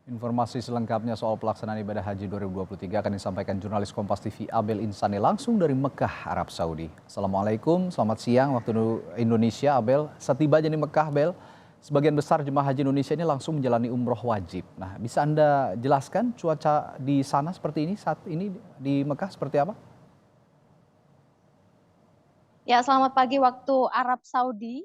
Informasi selengkapnya soal pelaksanaan ibadah haji 2023 akan disampaikan jurnalis Kompas TV Abel Insani langsung dari Mekah, Arab Saudi. Assalamualaikum, selamat siang waktu Indonesia, Abel. Setibanya di Mekah, Abel, sebagian besar jemaah haji Indonesia ini langsung menjalani umroh wajib. Nah, bisa Anda jelaskan cuaca di sana seperti ini, saat ini di Mekah seperti apa? Ya, selamat pagi waktu Arab Saudi.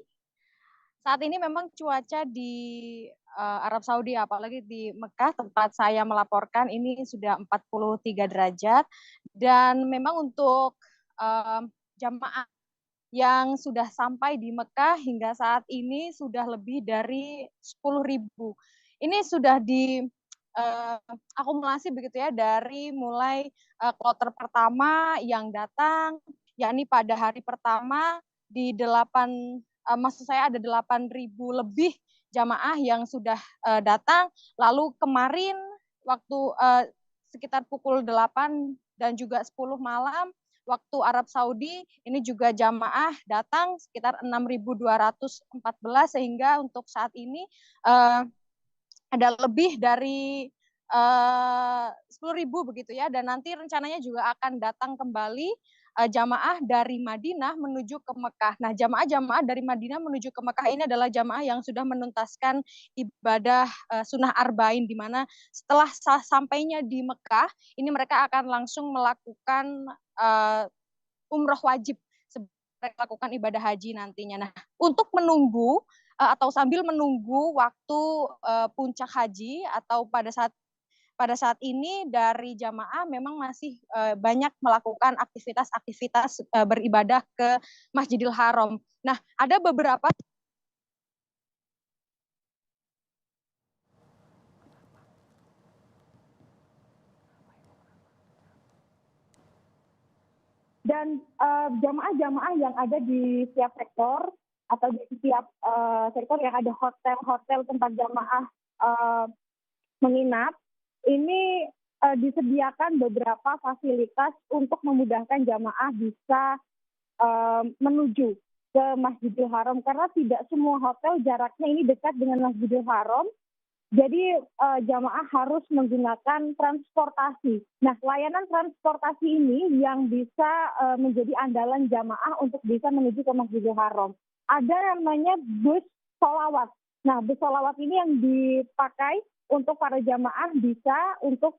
Saat ini memang cuaca di Arab Saudi, apalagi di Mekah tempat saya melaporkan ini sudah 43 derajat dan memang untuk jamaah yang sudah sampai di Mekah hingga saat ini sudah lebih dari 10.000. Ini sudah di akumulasi begitu ya dari mulai kloter pertama yang datang, yakni pada hari pertama di maksud saya ada 8.000 lebih jamaah yang sudah datang. Lalu kemarin waktu sekitar pukul 8 dan juga 10 malam waktu Arab Saudi ini juga jamaah datang sekitar 6.214 sehingga untuk saat ini ada lebih dari 10.000 begitu ya, dan nanti rencananya juga akan datang kembali jamaah dari Madinah menuju ke Mekah. Nah, jamaah-jamaah dari Madinah menuju ke Mekah ini adalah jamaah yang sudah menuntaskan ibadah sunnah arba'in, di mana setelah sampainya di Mekah, ini mereka akan langsung melakukan umroh wajib, mereka lakukan ibadah haji nantinya. Nah, untuk menunggu atau sambil menunggu waktu puncak haji atau pada saat ini dari jamaah memang masih banyak melakukan aktivitas-aktivitas beribadah ke Masjidil Haram. Nah, ada beberapa dan jamaah-jamaah yang ada di setiap sektor atau di setiap sektor yang ada hotel-hotel tempat jamaah menginap, ini disediakan beberapa fasilitas untuk memudahkan jamaah bisa menuju ke Masjidil Haram, karena tidak semua hotel jaraknya ini dekat dengan Masjidil Haram. Jadi jamaah harus menggunakan transportasi. Nah, layanan transportasi ini yang bisa menjadi andalan jamaah untuk bisa menuju ke Masjidil Haram. Ada namanya bus sholawat. Nah, bus sholawat ini yang dipakai untuk para jamaah bisa untuk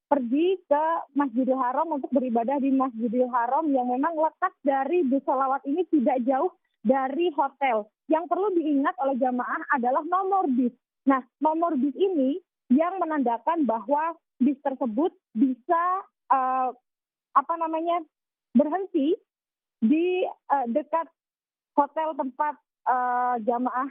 pergi ke Masjidil Haram untuk beribadah di Masjidil Haram yang memang letak dari bus sholawat ini tidak jauh dari hotel. Yang perlu diingat oleh jamaah adalah nomor bis. Nah, nomor bis ini yang menandakan bahwa bis tersebut bisa berhenti di dekat hotel tempat jamaah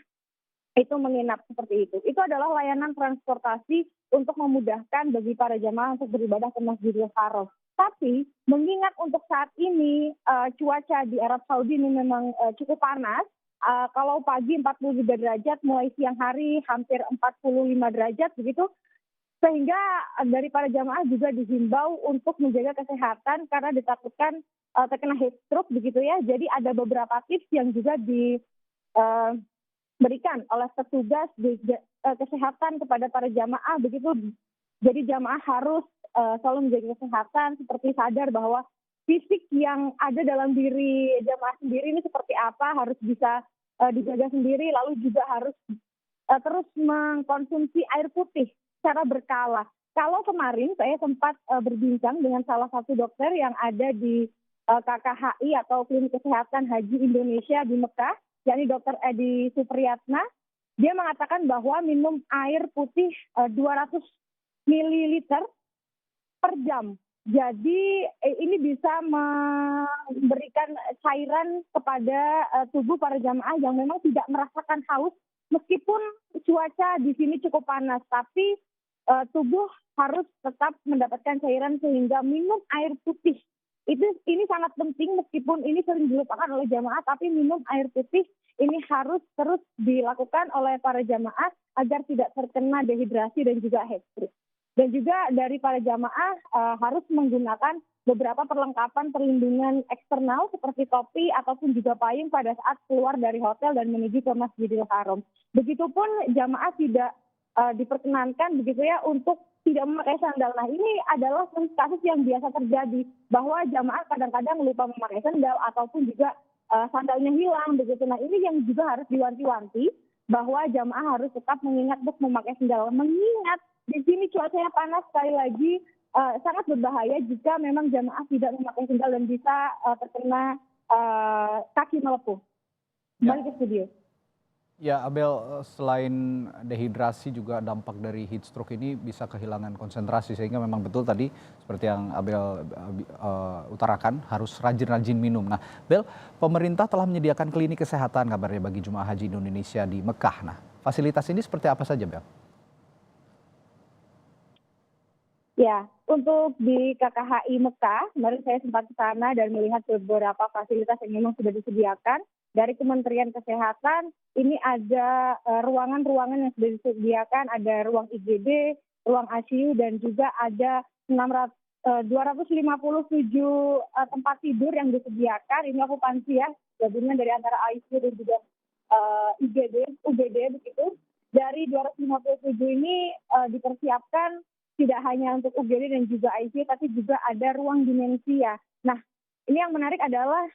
itu menginap, seperti itu. Itu adalah layanan transportasi untuk memudahkan bagi para jamaah untuk beribadah ke Masjidil Haram. Tapi mengingat untuk saat ini cuaca di Arab Saudi ini memang cukup panas. Kalau pagi 43 derajat, mulai siang hari hampir 45 derajat begitu. Sehingga dari para jamaah juga dihimbau untuk menjaga kesehatan karena ditakutkan terkena heat stroke begitu ya. Jadi ada beberapa tips yang juga diberikan oleh petugas kesehatan kepada para jamaah begitu. Jadi jamaah harus selalu menjaga kesehatan, seperti sadar bahwa fisik yang ada dalam diri jamaah sendiri ini seperti apa, harus bisa dijaga sendiri, lalu juga harus terus mengkonsumsi air putih secara berkala. Kalau kemarin saya sempat berbincang dengan salah satu dokter yang ada di KKHI atau Klinik Kesehatan Haji Indonesia di Mekah, yakni Dr. Edi Supriyatna, dia mengatakan bahwa minum air putih 200 ml per jam. Jadi ini bisa memberikan cairan kepada tubuh para jamaah yang memang tidak merasakan haus meskipun cuaca di sini cukup panas, tapi tubuh harus tetap mendapatkan cairan sehingga minum air putih. Ini sangat penting meskipun ini sering dilupakan oleh jamaah, tapi minum air putih ini harus terus dilakukan oleh para jamaah agar tidak terkena dehidrasi dan juga heat stroke. Dan juga dari para jamaah harus menggunakan beberapa perlengkapan perlindungan eksternal seperti topi ataupun juga payung pada saat keluar dari hotel dan menuju ke Masjidil Haram. Begitupun jamaah tidak diperkenankan begitu ya untuk tidak memakai sandal. Nah ini adalah kasus yang biasa terjadi bahwa jamaah kadang-kadang lupa memakai sandal ataupun juga sandalnya hilang begitu. Nah ini yang juga harus diwanti-wanti bahwa jamaah harus tetap mengingat untuk memakai sandal. Mengingat di sini cuacanya panas sekali lagi sangat berbahaya jika memang jamaah tidak memakai sandal dan bisa terkena kaki melepuh. Ya. Kembali ke studio. Ya, Abel, selain dehidrasi juga dampak dari heat stroke ini bisa kehilangan konsentrasi sehingga memang betul tadi seperti yang Abel utarakan harus rajin-rajin minum. Nah, Bel, pemerintah telah menyediakan klinik kesehatan kabarnya bagi jemaah haji Indonesia di Mekah. Nah, fasilitas ini seperti apa saja, Bel? Ya, untuk di KKHI Mekah, kemarin saya sempat ke sana dan melihat beberapa fasilitas yang memang sudah disediakan. Dari Kementerian Kesehatan, ini ada ruangan-ruangan yang sudah disediakan, ada ruang IGD, ruang ICU, dan juga ada 257 tempat tidur yang disediakan. Ini okupansi ya, gabungan dari antara ICU dan juga IGD, UGD begitu. Dari 257 ini dipersiapkan tidak hanya untuk UGD dan juga ICU, tapi juga ada ruang demensia. Nah, ini yang menarik adalah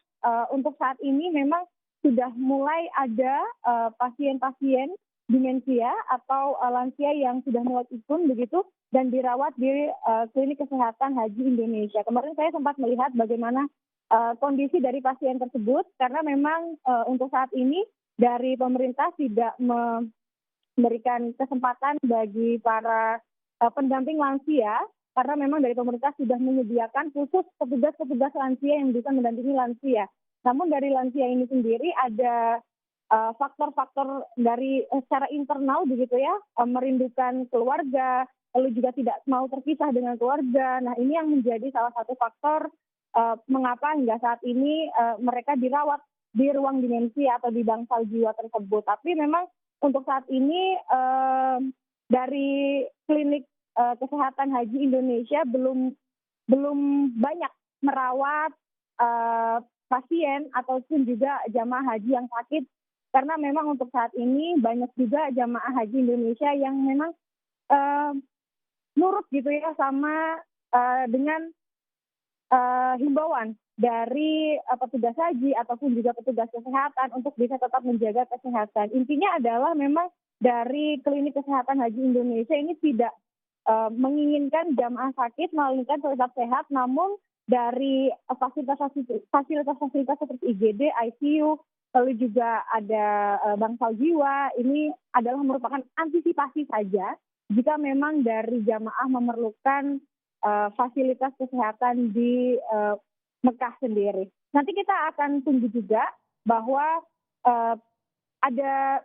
untuk saat ini memang sudah mulai ada pasien-pasien demensia atau lansia yang sudah mulai ikun begitu dan dirawat di klinik kesehatan haji Indonesia. Kemarin saya sempat melihat bagaimana kondisi dari pasien tersebut karena memang untuk saat ini dari pemerintah tidak memberikan kesempatan bagi para pendamping lansia karena memang dari pemerintah sudah menyediakan khusus petugas-petugas lansia yang bisa mendampingi lansia. Namun dari lansia ini sendiri ada faktor-faktor dari secara internal begitu ya, merindukan keluarga, lalu juga tidak mau terpisah dengan keluarga. Nah ini yang menjadi salah satu faktor mengapa hingga saat ini mereka dirawat di ruang demensia atau di bangsal jiwa tersebut. Tapi memang untuk saat ini dari klinik kesehatan haji Indonesia belum banyak merawat pasien ataupun juga jamaah haji yang sakit karena memang untuk saat ini banyak juga jamaah haji Indonesia yang memang nurut gitu ya sama dengan himbauan dari petugas haji ataupun juga petugas kesehatan untuk bisa tetap menjaga kesehatan. Intinya adalah memang dari klinik kesehatan haji Indonesia ini tidak menginginkan jamaah sakit melainkan tetap sehat, namun dari fasilitas-fasilitas seperti IGD, ICU, lalu juga ada bangsal jiwa, ini adalah merupakan antisipasi saja jika memang dari jamaah memerlukan fasilitas kesehatan di Mekah sendiri. Nanti kita akan tunggu juga bahwa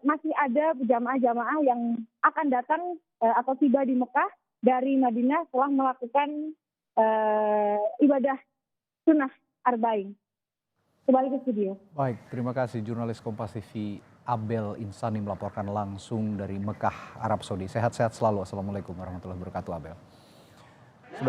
masih ada jamaah-jamaah yang akan datang atau tiba di Mekah dari Madinah setelah melakukan ibadah sunnah arba'in. Kembali ke studio. Baik, terima kasih jurnalis Kompas TV Abel Insani melaporkan langsung dari Mekah, Arab Saudi. Sehat-sehat selalu. Assalamualaikum warahmatullahi wabarakatuh, Abel.